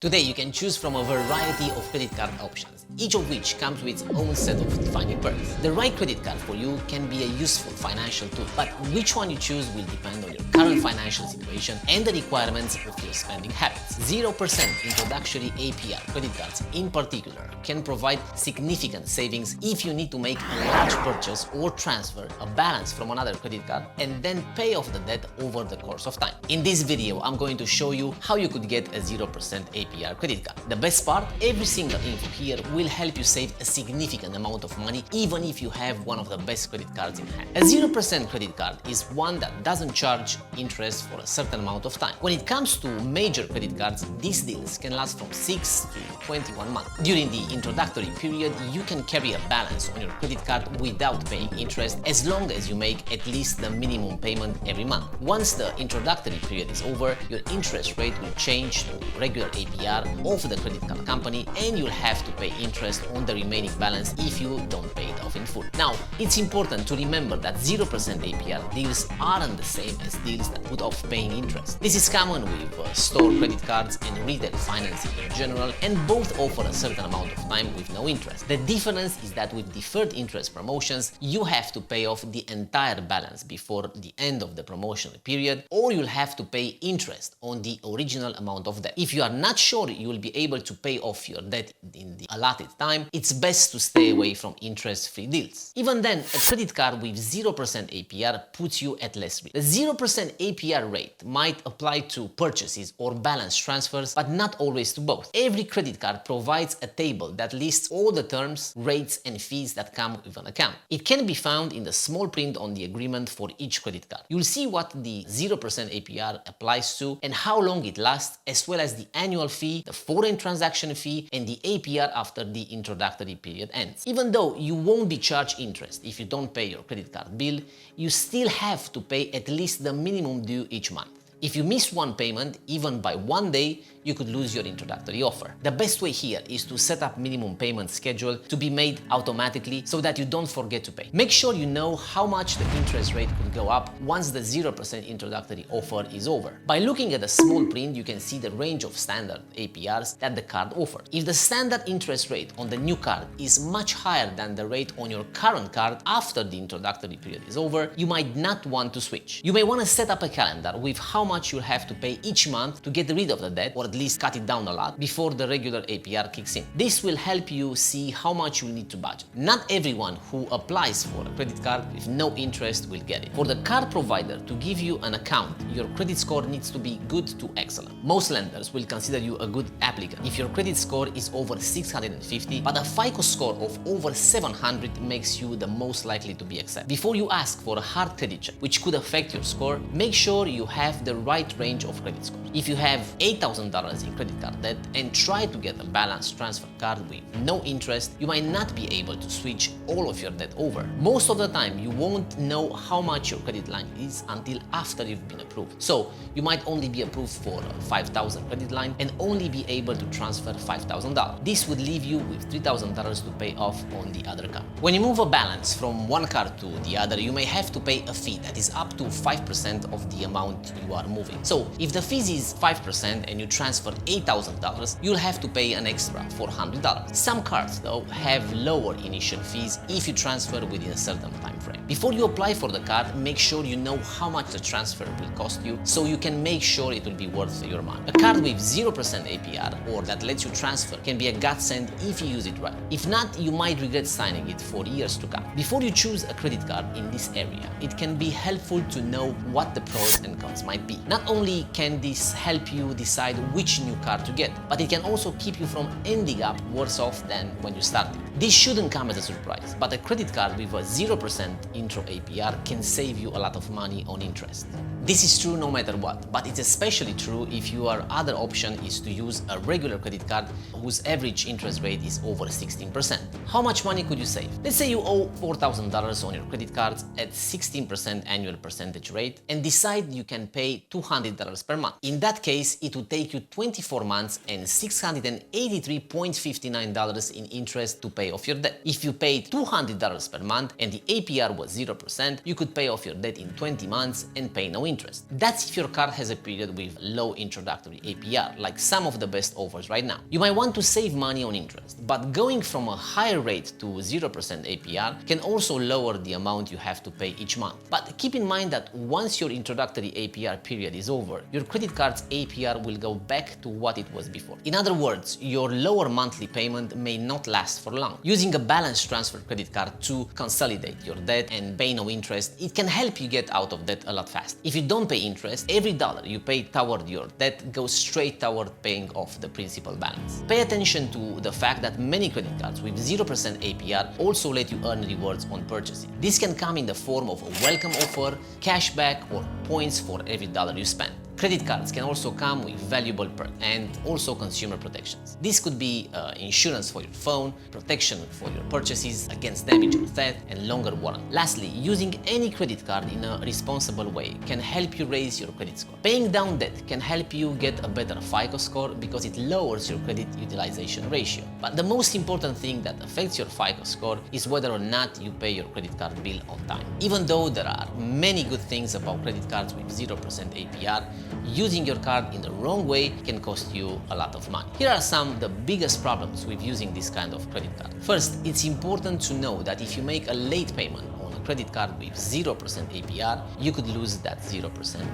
Today you can choose from a variety of credit card options, each of which comes with its own set of defining perks. The right credit card for you can be a useful financial tool, but which one you choose will depend on your current financial situation and the requirements of your spending habits. 0% introductory APR credit cards in particular can provide significant savings if you need to make a large purchase or transfer a balance from another credit card and then pay off the debt over the course of time. In this video, I'm going to show you how you could get a 0% APR credit card. The best part, every single info here will help you save a significant amount of money even if you have one of the best credit cards in hand. A 0% credit card is one that doesn't charge interest for a certain amount of time. When it comes to major credit cards, these deals can last from 6 to 21 months. During the introductory period, you can carry a balance on your credit card without paying interest as long as you make at least the minimum payment every month. Once the introductory period is over, your interest rate will change to regular APR of the credit card company and you'll have to pay interest on the remaining balance if you don't pay it off in full. Now, it's important to remember that 0% APR deals aren't the same as deals that put off paying interest. This is common with store credit cards and retail financing in general, and both offer a certain amount of time with no interest. The difference is that with deferred interest promotions, you have to pay off the entire balance before the end of the promotional period, or you'll have to pay interest on the original amount of debt. If you are not sure you will be able to pay off your debt in the allotted time, it's best to stay away from interest-free deals. Even then, a credit card with 0% APR puts you at less risk. The 0% APR rate might apply to purchases or balance transfers, but not always to both. Every credit card provides a table that lists all the terms, rates, and fees that come with an account. It can be found in the small print on the agreement for each credit card. You'll see what the 0% APR applies to and how long it lasts, as well as the annual fee, the foreign transaction fee, and the APR after the introductory period ends. Even though you won't be charged interest if you don't pay your credit card bill, you still have to pay at least the minimum due each month. If you miss one payment, even by one day, you could lose your introductory offer. The best way here is to set up minimum payment schedule to be made automatically so that you don't forget to pay. Make sure you know how much the interest rate could go up once the 0% introductory offer is over. By looking at the small print, you can see the range of standard APRs that the card offers. If the standard interest rate on the new card is much higher than the rate on your current card after the introductory period is over, you might not want to switch. You may want to set up a calendar with how much you'll have to pay each month to get rid of the debt, or at least cut it down a lot before the regular APR kicks in. This will help you see how much you need to budget. Not everyone who applies for a credit card with no interest will get it. For the card provider to give you an account, your credit score needs to be good to excellent. Most lenders will consider you a good applicant if your credit score is over 650, but a FICO score of over 700 makes you the most likely to be accepted. Before you ask for a hard credit check, which could affect your score, make sure you have the right range of credit score. If you have $8,000 in credit card debt and try to get a balance transfer card with no interest, you might not be able to switch all of your debt over. Most of the time, you won't know how much your credit line is until after you've been approved. So you might only be approved for a $5,000 credit line and only be able to transfer $5,000. This would leave you with $3,000 to pay off on the other card. When you move a balance from one card to the other, you may have to pay a fee that is up to 5% of the amount you are moving. So if the fee is 5% and you transfer $8,000, you'll have to pay an extra $400. Some cards, though, have lower initial fees if you transfer within a certain time frame. Before you apply for the card, make sure you know how much the transfer will cost you so you can make sure it will be worth your money. A card with 0% APR or that lets you transfer can be a godsend if you use it right. If not, you might regret signing it for years to come. Before you choose a credit card in this area, it can be helpful to know what the pros and cons might be. Not only can this help you decide which new card to get, but it can also keep you from ending up worse off than when you started. This shouldn't come as a surprise, but a credit card with a 0% intro APR can save you a lot of money on interest. This is true no matter what, but it's especially true if your other option is to use a regular credit card whose average interest rate is over 16%. How much money could you save? Let's say you owe $4,000 on your credit cards at 16% annual percentage rate and decide you can pay $200 per month. In in that case it would take you 24 months and $683.59 in interest to pay off your debt. If you paid $200 per month and the APR was 0%, you could pay off your debt in 20 months and pay no interest. That's if your card has a period with low introductory APR, like some of the best offers right now. You might want to save money on interest, but going from a higher rate to 0% APR can also lower the amount you have to pay each month. But keep in mind that once your introductory APR period is over, your credit card's APR will go back to what it was before. In other words, your lower monthly payment may not last for long. Using a balance transfer credit card to consolidate your debt and pay no interest, it can help you get out of debt a lot faster. If you don't pay interest, every dollar you pay toward your debt goes straight toward paying off the principal balance. Pay attention to the fact that many credit cards with 0% APR also let you earn rewards on purchases. This can come in the form of a welcome offer, cashback, or points for every dollar you spend. Credit cards can also come with valuable perks and also consumer protections. This could be insurance for your phone, protection for your purchases against damage or theft, and longer warranty. Lastly, using any credit card in a responsible way can help you raise your credit score. Paying down debt can help you get a better FICO score because it lowers your credit utilization ratio. But the most important thing that affects your FICO score is whether or not you pay your credit card bill on time. Even though there are many good things about credit cards with 0% APR, using your card in the wrong way can cost you a lot of money. Here are some of the biggest problems with using this kind of credit card. First, it's important to know that if you make a late payment on a credit card with 0% APR, you could lose that 0%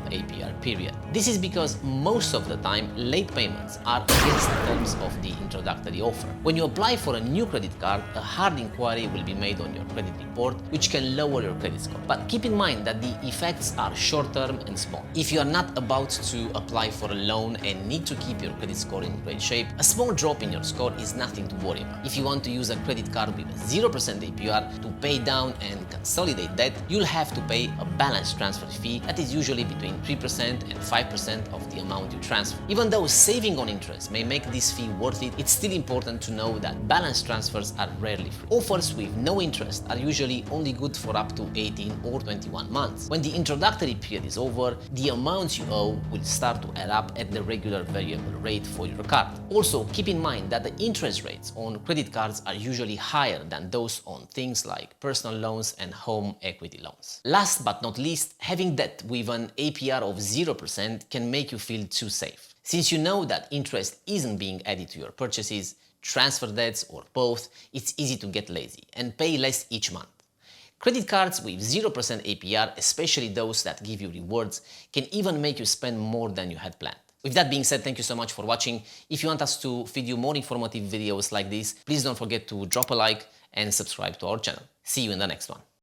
APR period. This is because most of the time, late payments are against the terms of the introductory offer. When you apply for a new credit card, a hard inquiry will be made on your credit report, which can lower your credit score. But keep in mind that the effects are short-term and small. If you are not about to apply for a loan and need to keep your credit score in great shape, a small drop in your score is nothing to worry about. If you want to use a credit card with a 0% APR to pay down and consolidate debt, you'll have to pay a balance transfer fee that is usually between 3% and 5% of the amount you transfer. Even though saving on interest may make this fee worth it, it's still important to know that balance transfers are rarely free. Offers with no interest are usually only good for up to 18 or 21 months. When the introductory period is over, the amounts you owe will start to add up at the regular variable rate for your card. Also, keep in mind that the interest rates on credit cards are usually higher than those on things like personal loans and home equity loans. Last but not least, having debt with an APR of 0% can make you feel too safe. Since you know that interest isn't being added to your purchases, transfer debts, or both, it's easy to get lazy and pay less each month. Credit cards with 0% APR, especially those that give you rewards, can even make you spend more than you had planned. With that being said, thank you so much for watching. If you want us to feed you more informative videos like this, please don't forget to drop a like and subscribe to our channel. See you in the next one.